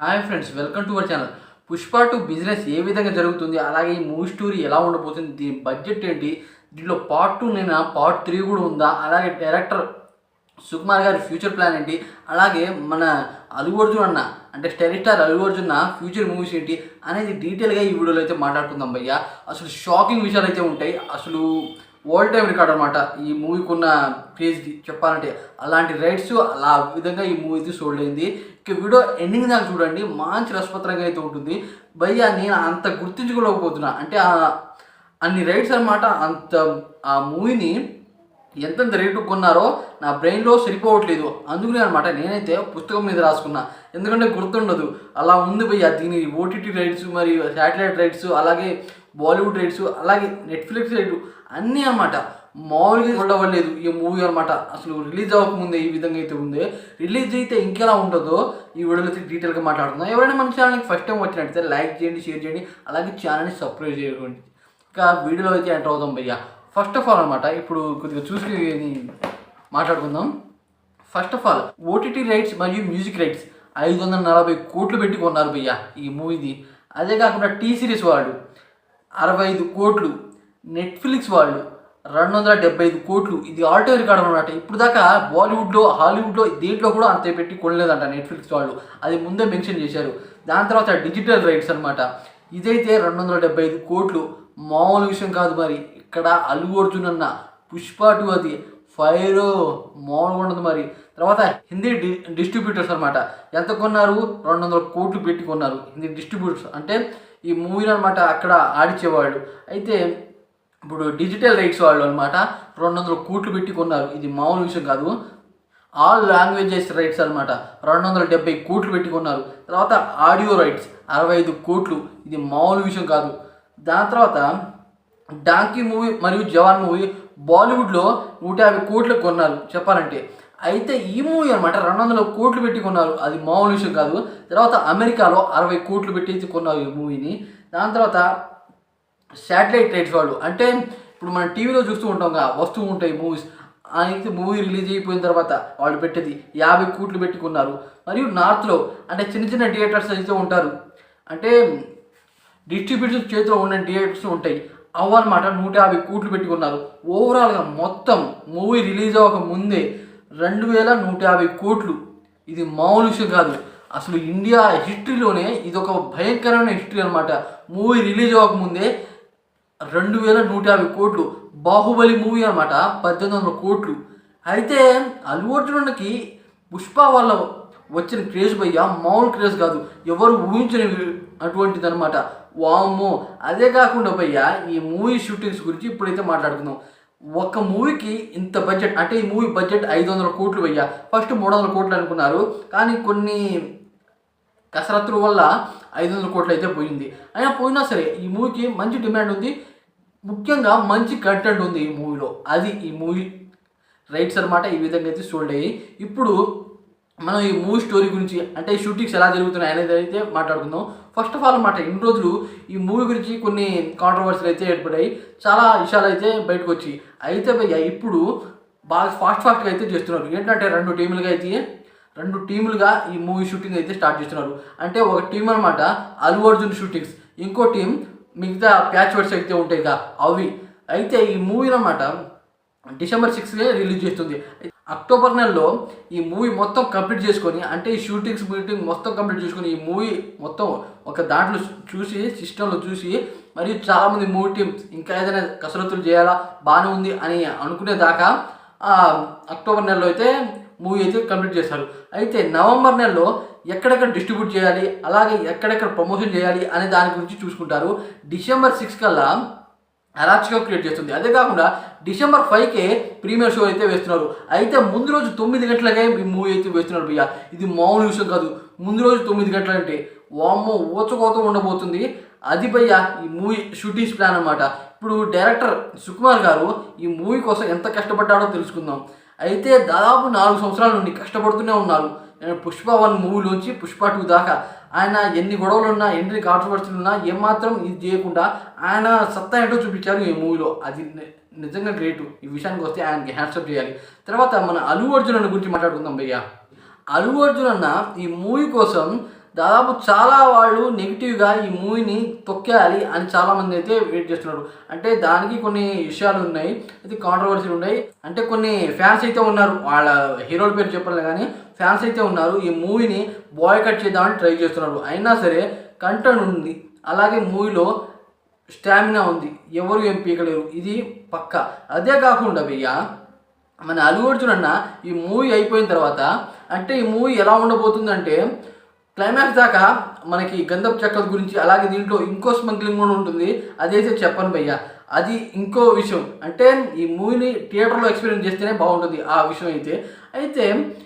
Hi friends, welcome to our channel. Pushpa two business ఏ విధంగా జరుగుతుంది, అలాగే ఈ మూవీ స్టోరీ ఎలా ఉండబోతుంది, దీని బడ్జెట్ ఏంటి, దీంట్లో పార్ట్ 2 నేనా పార్ట్ 3 కూడా ఉందా, అలాగే డైరెక్టర్ సుకుమార్ గారి ఫ్యూచర్ ప్లాన్ ఏంటి, అలాగే మన అల్లు అర్జున్ అన్న అంటే star Allu Arjun future movies ఏంటి అనేది డీటెయిల్గా ఈ వీడియోలో అయితే మాట్లాడుకుందాం భయ్య. అసలు షాకింగ్ విషయాలు అయితే ఉంటాయి. అసలు వరల్డ్ టైం రికార్డ్ అనమాట ఈ మూవీకి ఉన్న క్రేజ్కి చెప్పాలంటే. అలాంటి రైట్స్ అలా విధంగా ఈ మూవీ అయితే సోల్డ్ అయింది. ఇక వీడియో ఎండింగ్ దాకా చూడండి, మంచి రసపత్రంగా అయితే ఉంటుంది భయ్య. నేను అంత గుర్తించుకోలేకపోతున్నా, అంటే అన్ని రైట్స్ అనమాట. అంత ఆ మూవీని ఎంతెంత రేటు కొన్నారో నా బ్రెయిన్లో సరిపోవట్లేదు. అందుకనే అనమాట నేనైతే పుస్తకం మీద రాసుకున్నా, ఎందుకంటే గుర్తుండదు. అలా ఉంది భయ్య. దీని ఓటీటీ రైట్స్, మరియు శాటిలైట్ రైట్స్, అలాగే బాలీవుడ్ రైట్స్, అలాగే నెట్ఫ్లిక్స్ రైట్స్ అన్నీ అనమాట. మామూలుగా ఉండవలేదు ఈ మూవీ అనమాట. అసలు రిలీజ్ అవ్వకముందే ఈ విధంగా అయితే ఉంది. రిలీజ్ అయితే ఇంకెలా ఉంటుందో ఈ వీడియోలో అయితే డీటెయిల్గా మాట్లాడుతున్నాం. ఎవరైనా మన ఛానల్కి ఫస్ట్ టైం వచ్చినట్టయితే లైక్ చేయండి, షేర్ చేయండి, అలాగే ఛానల్ని సబ్స్క్రైబ్ చేయండి. ఇంకా వీడియోలో అయితే ఎంటర్ అవుతాం భయ్య. ఫస్ట్ ఆఫ్ ఆల్ అనమాట, ఇప్పుడు కొద్దిగా చూసి మాట్లాడుకుందాం. First of all OTT rights మరియు మ్యూజిక్ రైట్స్ 540 కోట్లు పెట్టి కొన్నారు భయ్య ఈ మూవీది. అదే కాకుండా టీ సిరీస్ వాళ్ళు 65 కోట్లు, నెట్ఫ్లిక్స్ వాళ్ళు 275 కోట్లు. ఇది ఆల్ టైమ్ రికార్డ్ అనమాట. ఇప్పుడు దాకా బాలీవుడ్లో, హాలీవుడ్లో దేంట్లో కూడా అంతే పెట్టి కొనలేదంట నెట్ఫ్లిక్స్ వాళ్ళు. అది ముందే మెన్షన్ చేశారు. దాని తర్వాత డిజిటల్ రైట్స్ అనమాట. ఇదైతే 275 కోట్లు. మామూలు విషయం కాదు మరి. ఇక్కడ అల్లు అర్జున్ అన్న పుష్ప 2 అది ఫైర్ మామూలుగా ఉండదు మరి. తర్వాత హిందీ డిస్ట్రిబ్యూటర్స్ అనమాట. ఎంత కొన్నారు? 200 కోట్లు పెట్టి కొన్నారు. హిందీ డిస్ట్రిబ్యూటర్స్ అంటే ఈ మూవీని అనమాట అక్కడ ఆడిచ్చేవాళ్ళు. అయితే ఇప్పుడు డిజిటల్ రైట్స్ వాళ్ళు అనమాట 200 కోట్లు పెట్టి కొన్నారు. ఇది మామూలు విషయం కాదు. ఆల్ లాంగ్వేజెస్ రైట్స్ అనమాట 270 కోట్లు పెట్టి కొన్నారు. తర్వాత ఆడియో రైట్స్ 65 కోట్లు. ఇది మామూలు విషయం కాదు. దాని తర్వాత డాంకీ మూవీ మరియు జవాన్ మూవీ బాలీవుడ్లో 150 కోట్లు కొన్నారు చెప్పాలంటే. అయితే ఈ మూవీ అనమాట 200 కోట్లు పెట్టి కొన్నారు. అది మామూలు విషయం కాదు. తర్వాత అమెరికాలో 60 కోట్లు పెట్టి కొన్నారు ఈ మూవీని. దాని తర్వాత శాటిలైట్ రైట్స్ వాళ్ళు, అంటే ఇప్పుడు మనం టీవీలో చూస్తూ ఉంటాం వస్తూ ఉంటాయి మూవీస్. అయితే మూవీ రిలీజ్ అయిపోయిన తర్వాత వాళ్ళు పెట్టేది 50 కోట్లు పెట్టుకున్నారు. మరియు నార్త్లో అంటే చిన్న చిన్న థియేటర్స్ అయితే ఉంటారు, అంటే డిస్ట్రిబ్యూషన్ చేతిలో ఉన్న థియేటర్స్ ఉంటాయి, అవన్నమాట 150 కోట్లు పెట్టుకున్నారు. ఓవరాల్గా మొత్తం మూవీ రిలీజ్ అవ్వక ముందే 2150 కోట్లు. ఇది మామూలు విషయం కాదు. అసలు ఇండియా హిస్టరీలోనే ఇది ఒక భయంకరమైన హిస్టరీ అనమాట. మూవీ రిలీజ్ అవ్వకముందే 2150 కోట్లు. బాహుబలి మూవీ అనమాట 1800 కోట్లు. అయితే అల్లు అర్జున్కి పుష్ప వల్ల వచ్చిన క్రేజ్ భయ్య మామూలు క్రేజ్ కాదు, ఎవరు ఊహించని అటువంటిది అనమాట. వామ్మో. అదే కాకుండా భయ్య ఈ మూవీ షూటింగ్స్ గురించి ఇప్పుడైతే మాట్లాడుకుందాం. ఒక మూవీకి ఇంత బడ్జెట్, అంటే ఈ మూవీ బడ్జెట్ 500 కోట్లు భయ్య. ఫస్ట్ 300 కోట్లు అనుకున్నారు, కానీ కొన్ని కసరత్తుల వల్ల 500 కోట్లు అయితే పోయింది. అయినా పోయినా సరే ఈ మూవీకి మంచి డిమాండ్ ఉంది, ముఖ్యంగా మంచి కంటెంట్ ఉంది ఈ మూవీలో. అది ఈ మూవీ రైట్స్ అనమాట ఈ విధంగా అయితే సోల్డ్ అయ్యి. ఇప్పుడు మనం ఈ మూవీ స్టోరీ గురించి, అంటే ఈ షూటింగ్స్ ఎలా జరుగుతున్నాయి అనేది అయితే మాట్లాడుకుందాం. ఫస్ట్ ఆఫ్ ఆల్ అనమాట, ఇన్ని రోజులు ఈ మూవీ గురించి కొన్ని కాంట్రవర్సీలు అయితే ఏర్పడాయి, చాలా విషయాలు అయితే బయటకు వచ్చి. అయితే భయ్య ఇప్పుడు బాగా ఫాస్ట్గా అయితే చేస్తున్నారు. ఏంటంటే రెండు టీములుగా ఈ మూవీ షూటింగ్ అయితే స్టార్ట్ చేస్తున్నారు. అంటే ఒక టీం అనమాట అల్లు అర్జున్ షూటింగ్స్, ఇంకో టీం మిగతా ప్యాచ్ వర్క్స్ అయితే ఉంటాయి అవి. అయితే ఈ మూవీ అనమాట డిసెంబర్ 6 రిలీజ్ చేస్తుంది. అక్టోబర్ నెలలో ఈ మూవీ మొత్తం కంప్లీట్ చేసుకొని, అంటే ఈ షూటింగ్స్ మీటింగ్ మొత్తం కంప్లీట్ చేసుకొని ఈ మూవీ మొత్తం ఒక దాంట్లో చూసి, సిస్టంలో చూసి, మరియు చాలామంది మూవీ టీమ్స్ ఇంకా ఏదైనా కసరత్తులు చేయాలా బాగానే ఉంది అని అనుకునేదాకా అక్టోబర్ నెలలో అయితే మూవీ అయితే కంప్లీట్ చేస్తారు. అయితే నవంబర్ నెలలో ఎక్కడెక్కడ డిస్ట్రిబ్యూట్ చేయాలి, అలాగే ఎక్కడెక్కడ ప్రమోషన్ చేయాలి అనే దాని గురించి చూసుకుంటారు. డిసెంబర్ 6 కల్లా అరాచకం క్రియేట్ చేస్తుంది. అదే కాకుండా డిసెంబర్ 5కే ప్రీమియర్ షో అయితే వేస్తున్నారు. అయితే ముందు రోజు 9 గంటలకే ఈ మూవీ అయితే వేస్తున్నారు భయ్య. ఇది మామూలు విషయం కాదు. ముందు రోజు 9 గంటలంటే వామ్మో ఊచకోత ఉండబోతుంది. అది భయ్య ఈ మూవీ షూటింగ్స్ ప్లాన్ అనమాట. ఇప్పుడు డైరెక్టర్ సుకుమార్ గారు ఈ మూవీ కోసం ఎంత కష్టపడ్డాడో తెలుసుకుందాం. అయితే దాదాపు 4 సంవత్సరాల నుండి కష్టపడుతూనే ఉన్నారు. పుష్ప 1 మూవీలోంచి పుష్ప 2 దాకా ఆయన ఎన్ని గొడవలు ఉన్నా, ఎన్ని కాంట్రవర్సీలు ఉన్నా ఏమాత్రం ఇది చేయకుండా ఆయన సత్తా ఏంటో చూపించారు ఈ మూవీలో. అది నిజంగా గ్రేట్. ఈ విషయానికి వస్తే ఆయనకి హ్యాట్సప్ చేయాలి. తర్వాత మన అల్లు అర్జున్ గురించి మాట్లాడుకుందాం భయ్య. అల్లు అర్జున్ అన్న ఈ మూవీ కోసం దాదాపు చాలా వాళ్ళు నెగిటివ్గా ఈ మూవీని తొక్కేయాలి అని చాలామంది అయితే వెయిట్ చేస్తున్నారు. అంటే దానికి కొన్ని విషయాలు ఉన్నాయి, అయితే కాంట్రవర్సీలు ఉన్నాయి. అంటే కొన్ని ఫ్యాన్స్ అయితే ఉన్నారు, వాళ్ళ హీరోల పేరు చెప్పాలి కానీ ఫ్యాన్స్ అయితే ఉన్నారు, ఈ మూవీని బాయ్కట్ చేద్దామని ట్రై చేస్తున్నారు. అయినా సరే కంటెంట్ ఉంది, అలాగే మూవీలో స్టామినా ఉంది, ఎవరు ఏం పీకలేరు, ఇది పక్క. అదే కాకుండా భయ్య మన అల్లు అర్జున్ అన్న ఈ మూవీ అయిపోయిన తర్వాత, అంటే ఈ మూవీ ఎలా ఉండబోతుందంటే క్లైమాక్స్ దాకా మనకి గంధపు చెక్కల గురించి, అలాగే దీంట్లో ఇంకో స్మగ్లింగ్ కూడా ఉంటుంది, అదైతే చెప్పను భయ్య. అది ఇంకో విషయం. అంటే ఈ మూవీని థియేటర్లో ఎక్స్పీరియన్స్ చేస్తేనే బాగుంటుంది ఆ విషయం అయితే. అయితే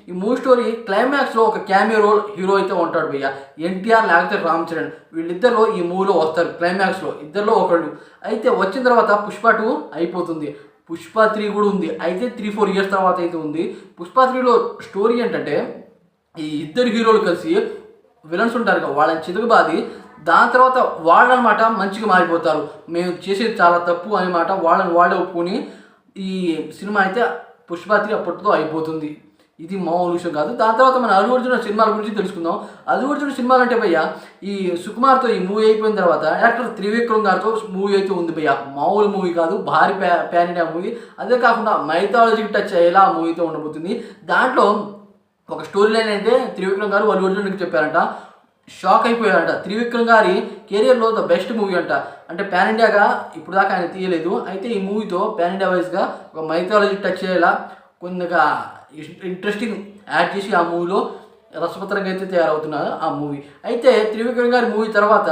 ఈ మూవీ స్టోరీ క్లైమాక్స్లో ఒక క్యామియో రోల్ హీరో అయితే ఉంటాడు భయ్య, ఎన్టీఆర్ లేకపోతే రామ్ చరణ్, వీళ్ళిద్దరిలో ఈ మూవీలో వస్తారు క్లైమాక్స్లో, ఇద్దరిలో ఒకళ్ళు. అయితే వచ్చిన తర్వాత పుష్ప 2 అయిపోతుంది, పుష్ప 3 కూడా ఉంది. అయితే 3-4 ఇయర్స్ తర్వాత అయితే ఉంది. పుష్ప 3లో స్టోరీ ఏంటంటే ఈ ఇద్దరు హీరోలు కలిసి విలన్స్ ఉంటారు కదా, వాళ్ళని చితకబాది దాని తర్వాత వాళ్ళనమాట మంచిగా మారిపోతారు. మేము చేసేది చాలా తప్పు అనమాట, వాళ్ళని వాళ్ళే ఒప్పుకొని ఈ సినిమా అయితే పుష్ప 3 అప్పటితో అయిపోతుంది. ఇది మామూలు విషయం కాదు. దాని తర్వాత మన అల్లు అర్జున్ సినిమాల గురించి తెలుసుకుందాం. అల్లు అర్జున్ సినిమాలు అంటే భయ్య, ఈ సుకుమార్తో ఈ మూవీ అయిపోయిన తర్వాత యాక్టర్ త్రివిక్రమ్ గారితో మూవీ అయితే ఉంది భయ్య. మామూలు మూవీ కాదు, భారీ ప్యాన్ ఇండియా మూవీ. అదే కాకుండా మైథాలజీకి టచ్ అయ్యేలా ఆ మూవీ అయితే ఉండబోతుంది. దాంట్లో ఒక స్టోరీ లైన్ అయితే త్రివిక్రమ్ గారు అల్లు అర్జున్కి చెప్పారంట, షాక్ అయిపోయారంట. త్రివిక్రమ్ గారి కెరియర్లో ద బెస్ట్ మూవీ అంట. అంటే పాన్ ఇండియాగా ఇప్పుడు దాకా ఆయన తీయలేదు. అయితే ఈ మూవీతో పాన్ ఇండియా వైజ్గా ఒక మైథాలజీ టచ్ అయ్యేలా కొద్దిగా ఇంట్రెస్టింగ్ యాడ్ చేసి ఆ మూవీలో రసపత్రంగా అయితే తయారవుతున్నారు ఆ మూవీ. అయితే త్రివిక్రమ్ గారి మూవీ తర్వాత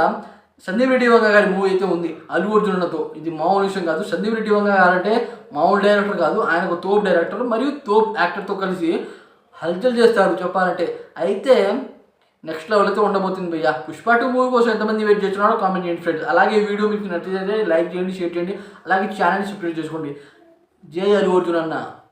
సందీప్ రెడ్డి వంగ గారి మూవీ అయితే ఉంది అల్లు అర్జున్తో. ఇది మామూలు విషయం కాదు. సందీప్ రెడ్డి వంగ గారు అంటే మామూలు డైరెక్టర్ కాదు, ఆయన ఒక తోపు డైరెక్టర్ మరియు తోపు యాక్టర్తో కలిసి హల్చల్ చేస్తారు చెప్పాలంటే. అయితే నెక్స్ట్ లెవెల్ అయితే ఉండబోతుంది భయ్య. పుష్ప 2 మూవీ కోసం ఎంతమంది వెయిట్ చేస్తున్నారో కామెంట్ చేయండి ఫ్రెండ్స్. అలాగే ఈ వీడియో మీకు నచ్చితే లైక్ చేయండి, షేర్ చేయండి, అలాగే ఛానల్ని సబ్స్క్రైబ్ చేసుకోండి. జై అల్లు అర్జున్ అన్న.